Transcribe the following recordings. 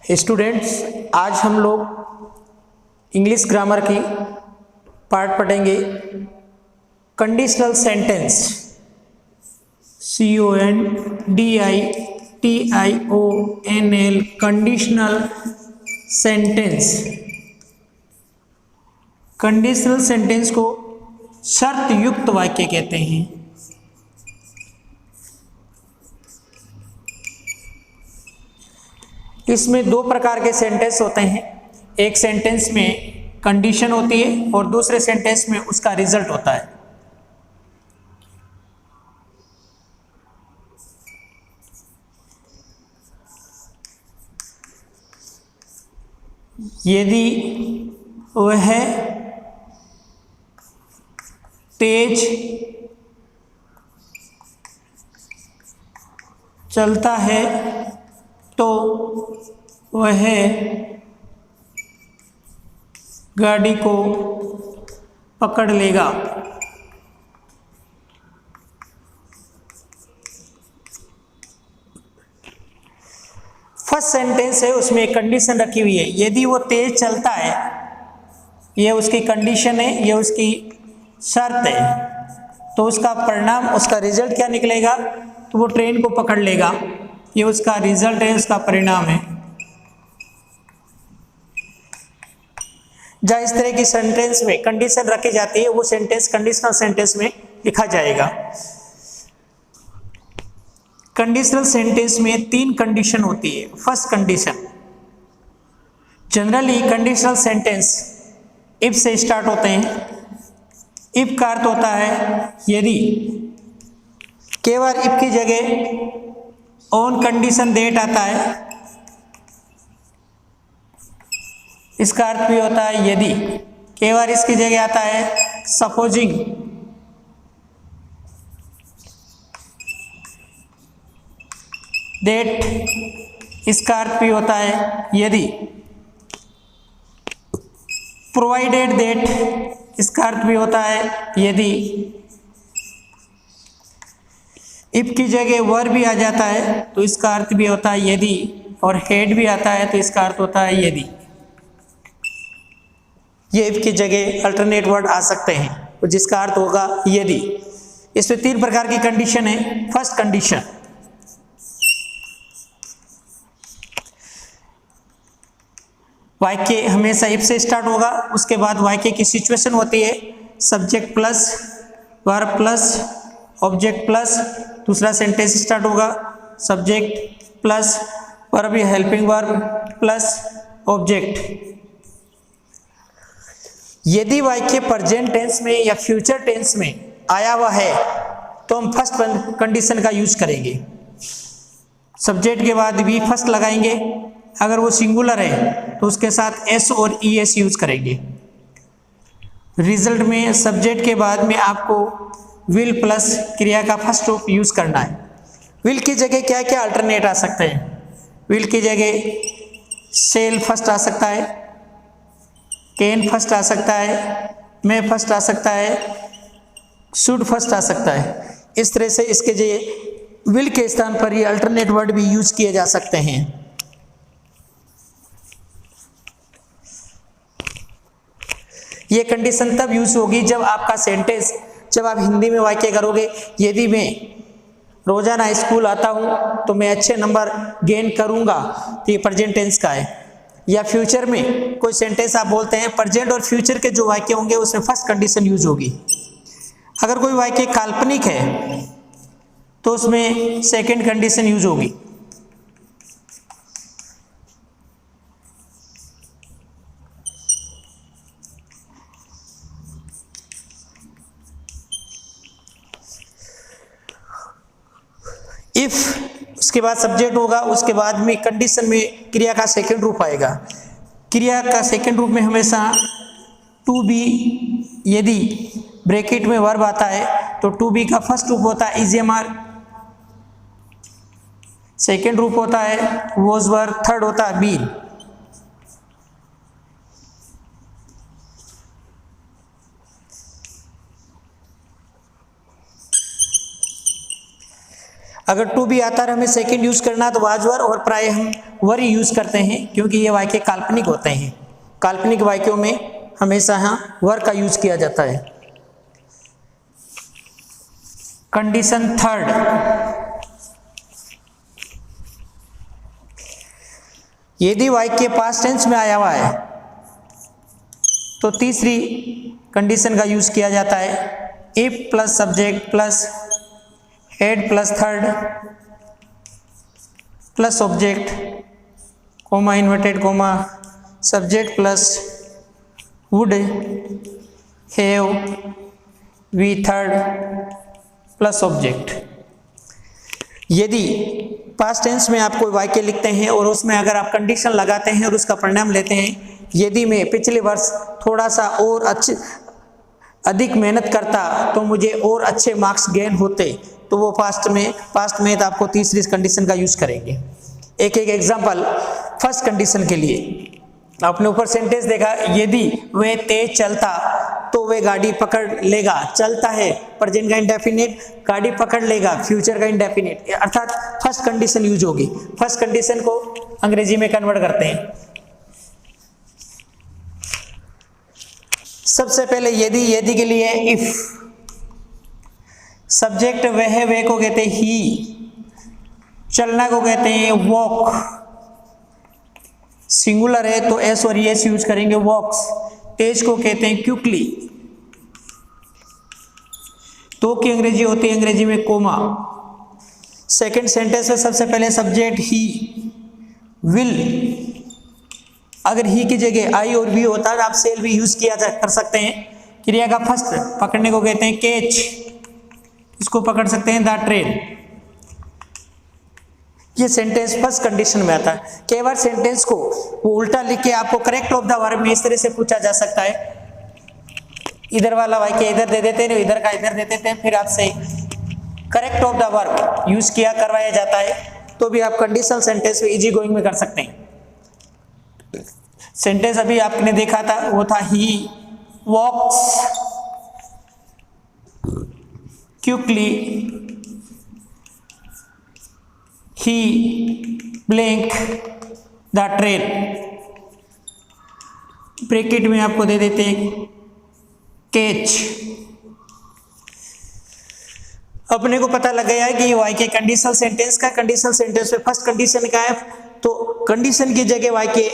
Students, आज हम लोग इंग्लिश ग्रामर की पार्ट पढ़ेंगे। Conditional sentence, CONDITIONL, conditional sentence. Conditional sentence को शर्त युक्त वाक्य कहते हैं। इसमें दो प्रकार के सेंटेंस होते हैं। एक सेंटेंस में कंडीशन होती है और दूसरे सेंटेंस में उसका रिजल्ट होता है। यदि वह तेज चलता है तो वह गाड़ी को पकड़ लेगा। फर्स्ट सेंटेंस है, उसमें एक कंडीशन रखी हुई है। यदि वो तेज चलता है, यह उसकी कंडीशन है, यह उसकी शर्त है, तो उसका परिणाम, उसका रिजल्ट क्या निकलेगा? तो वो ट्रेन को पकड़ लेगा। ये उसका रिजल्ट है, उसका परिणाम है। जहाँ इस तरह की सेंटेंस में कंडीशन रखी जाती है, वो सेंटेंस कंडीशनल सेंटेंस में लिखा जाएगा। कंडीशनल सेंटेंस में तीन कंडीशन होती है। First condition, generally conditional sentence if से स्टार्ट होते हैं। इफ का अर्थ होता है यदि। केवल इफ की जगह ऑन कंडीशन दैट आता है। इसका अर्थ भी होता है यदि। केवल इसकी जगह आता है सपोजिंग। दैट, इसका अर्थ भी होता है यदि। प्रोवाइडेड दैट, इसका अर्थ भी होता है यदि। इफ की जगह वर भी आ जाता है तो इसका अर्थ भी होता है यदि, और हेड भी आता है तो इसका अर्थ होता है यदि। ये इफ की जगह अल्टरनेट वर्ड आ सकते हैं जिसका अर्थ होगा यदि। इसमें तीन प्रकार की कंडीशन है। फर्स्ट कंडीशन, वाक्य हमेशा इफ से स्टार्ट होगा। उसके बाद वाक्य की सिचुएशन होती है, subject plus verb plus object plus दूसरा सेंटेंस स्टार्ट होगा, सब्जेक्ट प्लस वर्ब या हेल्पिंग वर्ब प्लस ऑब्जेक्ट। यदि वाक्य प्रेजेंट टेंस में या फ्यूचर टेंस में आया हुआ है तो हम फर्स्ट कंडीशन का यूज करेंगे। सब्जेक्ट के बाद भी फर्स्ट लगाएंगे। अगर वो सिंगुलर है तो उसके साथ एस और ईएस यूज करेंगे। रिजल्ट में सब्जेक्ट के बाद में आपको विल प्लस क्रिया का फर्स्ट रूप यूज करना है। विल की जगह क्या क्या अल्टरनेट आ सकते हैं? विल की जगह सेल फर्स्ट आ सकता है, कैन फर्स्ट आ सकता है, मे फर्स्ट आ सकता है, शुड फर्स्ट आ सकता है। इस तरह से इसके जगह विल के स्थान पर ये अल्टरनेट वर्ड भी यूज किए जा सकते हैं। ये कंडीशन तब यूज होगी जब आपका सेंटेंस, जब आप हिंदी में वाक्य करोगे, यदि मैं रोजाना स्कूल आता हूं तो मैं अच्छे नंबर गेन करूंगा, तो ये प्रेजेंट टेंस का है। या फ्यूचर में कोई सेंटेंस आप बोलते हैं, प्रेजेंट और फ्यूचर के जो वाक्य होंगे उसमें फर्स्ट कंडीशन यूज होगी। अगर कोई वाक्य काल्पनिक है तो उसमें सेकंड कंडीशन यूज होगी। इफ, उसके बाद सब्जेक्ट होगा, उसके बाद में कंडीशन में क्रिया का सेकंड रूप आएगा। क्रिया का सेकंड रूप में हमेशा टू बी, यदि ब्रैकेट में वर्ब आता है तो टू बी का फर्स्ट रूप होता है इजेमआर, सेकंड रूप होता है वॉज वर, थर्ड होता है बीन। अगर टू भी आता है हमें सेकंड यूज करना तो वाज वर, और प्राय हम वर ही यूज करते हैं क्योंकि ये वाक्य काल्पनिक होते हैं। काल्पनिक वाक्यों में हमेशा यहाँ वर का यूज किया जाता है। कंडीशन थर्ड, यदि वाक्य पास्ट टेंस में आया हुआ है तो तीसरी कंडीशन का यूज किया जाता है if plus subject plus had plus third plus object comma inverted comma subject plus would have V third plus object. यदि पास्ट टेंस में आप कोई वाक्य लिखते हैं और उसमें अगर आप कंडीशन लगाते हैं और उसका परिणाम लेते हैं, यदि मैं पिछले वर्ष थोड़ा सा और अधिक मेहनत करता तो मुझे और अच्छे मार्क्स गेन होते, तो वो पास्ट में तो आपको तीसरी कंडीशन का यूज करेंगे। एक एग्जांपल फर्स्ट कंडीशन के लिए आपने ऊपर सेंटेंस देखा, यदि वह तेज चलता तो वह गाड़ी पकड़ लेगा। चलता है प्रेजेंट का इंडेफिनिट, गाड़ी पकड़ लेगा फ्यूचर का इंडेफिनिट, अर्थात फर्स्ट कंडीशन यूज होगी। फर्स्ट कंडीशन को अंग्रेजी में कन्वर्ट करते हैं। सबसे पहले यदि के लिए इफ, सब्जेक्ट वह वे को कहते हैं ही, चलना को कहते हैं वॉक, सिंगुलर है तो एस और एस यूज करेंगे वॉक्स, तेज को कहते हैं क्विकली, तो की अंग्रेजी होती है अंग्रेजी में कोमा। सेकंड सेंटेंस में सबसे पहले सब्जेक्ट ही, विल, अगर ही की जगह आई और वी होता है आप सेल भी यूज किया कर सकते हैं। क्रिया का फर्स्ट पकड़ने को कहते हैं कैच, इसको पकड़ सकते हैं द ट्रेन। ये सेंटेंस फर्स्ट कंडीशन में आता है। कई बार सेंटेंस को वो उल्टा लिख के आपको करेक्ट ऑफ द वर्ब में इस तरह से पूछा जा सकता है, इधर वाला वाक्य इधर दे देते हैं, इधर का इधर दे देते हैं, फिर आपसे correct of the verb use किया करवाया जाता है, तो भी आप कंडीशनल सेंटेंस में इजी गोइंग में कर सकते हैं। सेंटेंस अभी आपने देखा था वो था he walks quickly, he blank the train, bracket में आपको दे देते हैं कैच। अपने को पता लग गया है कि ये वाक्य कंडीशनल सेंटेंस का, कंडीशनल सेंटेंस में फर्स्ट कंडीशन का है, तो कंडीशन की जगह वाक्य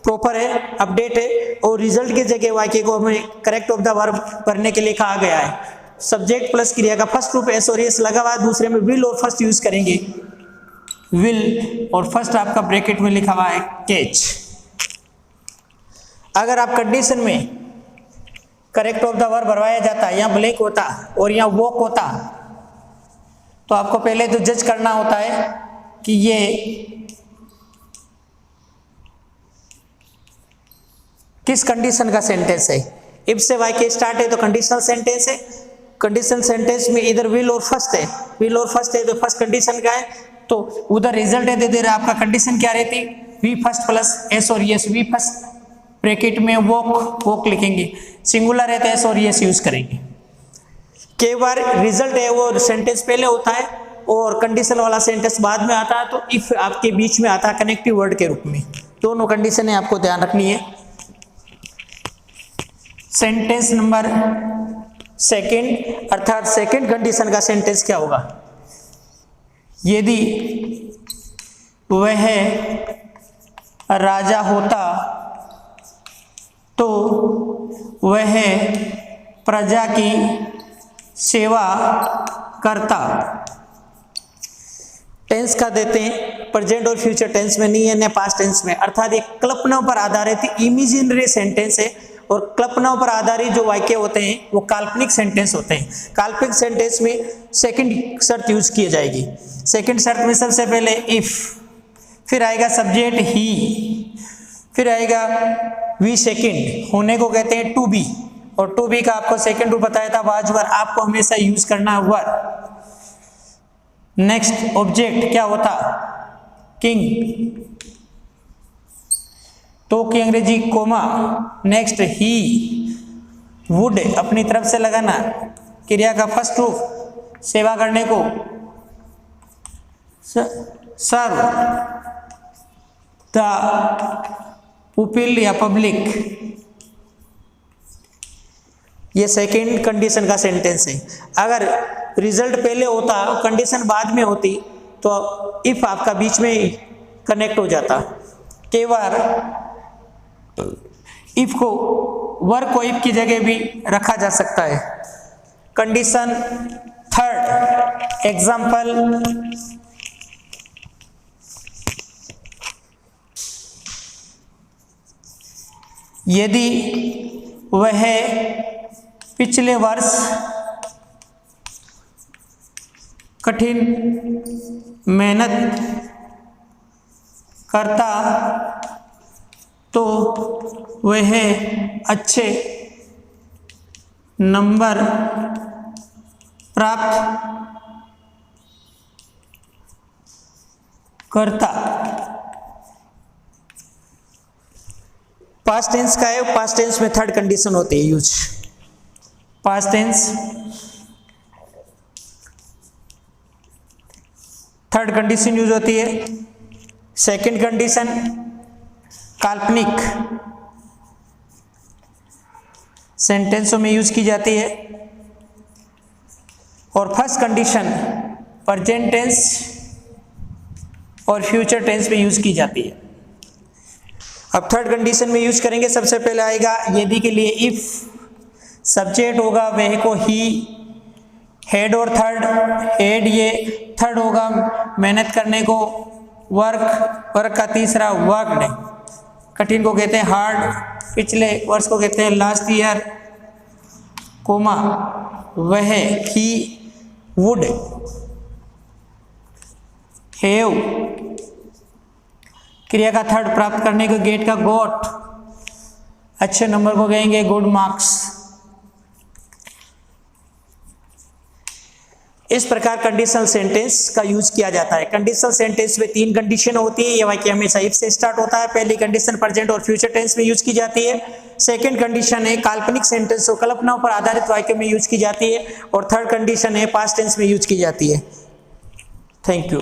प्रॉपर है, अपडेट है, और रिजल्ट की जगह वाक्य को हमें करेक्ट ऑफ द वर्ब भरने के लिए कहा गया है। सब्जेक्ट प्लस क्रिया का फर्स्ट रूप एस और एस लगा हुआ है, दूसरे में विल और फर्स्ट यूज करेंगे विल, और फर्स्ट आपका ब्रैकेट में लिखा हुआ है कैच। अगर आप कंडीशन में करेक्ट ऑफ द वर्ब भरवाया जाता, यहाँ ब्लैंक होता और यहाँ वॉक होता, तो आपको पहले तो जज करना होता है कि ये किस कंडीशन का सेंटेंस है। इफ से वाक्य स्टार्ट है तो कंडीशनल सेंटेंस है। कंडीशनल सेंटेंस में इधर विल और फर्स्ट है, विल और फर्स्ट है तो फर्स्ट कंडीशन का है, तो उधर रिजल्ट है, दे रहा आपका कंडीशन क्या रहती, वी फर्स्ट प्लस एस और एस, वी फर्स्ट ब्रैकेट में वॉक लिखेंगे, सिंगुलर है तो एस और एस यूज करेंगे। कई बार रिजल्ट है वो सेंटेंस पहले होता है और कंडीशन वाला सेंटेंस बाद में आता है, तो इफ आपके बीच में आता है कनेक्टिव वर्ड के रूप में। दोनों कंडीशन है आपको ध्यान रखनी है। सेंटेंस नंबर सेकंड, अर्थात सेकंड कंडीशन का सेंटेंस क्या होगा, यदि वह राजा होता तो वह प्रजा की सेवा करता। टेंस का देते हैं प्रेजेंट और फ्यूचर टेंस में, नहीं है न पास्ट टेंस में, अर्थात एक कल्पनाओं पर आधारित इमेजिनरी सेंटेंस है, और कल्पनाओं पर आधारित जो वाक्य होते हैं वो काल्पनिक सेंटेंस होते हैं। काल्पनिक सेंटेंस में सेकंड शर्त यूज की जाएगी। सेकंड शर्त में सबसे पहले इफ, फिर आएगा सब्जेक्ट ही, फिर आएगा वी, सेकंड होने को कहते हैं टू बी, और टू बी का आपको सेकंड रूप बताया था वाज वर, आपको हमेशा यूज करना है वर। नेक्स्ट ऑब्जेक्ट क्या होता, किंग, तो की अंग्रेजी कोमा। नेक्स्ट ही, वुड अपनी तरफ से लगाना, क्रिया का फर्स्ट रूप सेवा करने को सर्व द पुपिल या पब्लिक, ये सेकंड कंडीशन का सेंटेंस है। अगर रिजल्ट पहले होता कंडीशन बाद में होती तो इफ आपका बीच में कनेक्ट हो जाता। कई बार इफ को वर्ब को इफ की जगह भी रखा जा सकता है। कंडीशन थर्ड, एग्जाम्पल यदि वह पिछले वर्ष कठिन मेहनत करता तो वह अच्छे नंबर प्राप्त करता। पास्ट टेंस का है, पास्ट टेंस में थर्ड कंडीशन होती है use. Past tense third condition use होती है। सेकंड कंडीशन काल्पनिक सेंटेंसों में यूज की जाती है। और फर्स्ट कंडीशन प्रेजेंट टेंस और फ्यूचर टेंस में यूज की जाती है। अब थर्ड कंडीशन में यूज करेंगे। सबसे पहले आएगा यदि के लिए इफ सब्जेक्ट होगा वह को ही, हेड और थर्ड, हेड ये थर्ड होगा मेहनत करने को, वर्क का तीसरा वर्कड, कठिन को कहते हैं हार्ड, पिछले वर्ष को कहते हैं लास्ट ईयर, कोमा वह ही वुड हैव, क्रिया का थर्ड प्राप्त करने को गेट का गोट, अच्छे नंबर को कहेंगे गुड मार्क्स। इस प्रकार कंडीशनल सेंटेंस का यूज किया जाता है। कंडीशनल सेंटेंस में तीन कंडीशन होती है। यह वाक्य हमेशा इफ से स्टार्ट होता है। पहली कंडीशन प्रेजेंट और फ्यूचर टेंस में यूज की जाती है। सेकंड कंडीशन है काल्पनिक सेंटेंस और कल्पनाओं पर आधारित वाक्य में यूज की जाती है। और थर्ड कंडीशन है पास्ट टेंस में यूज की जाती है। Thank you.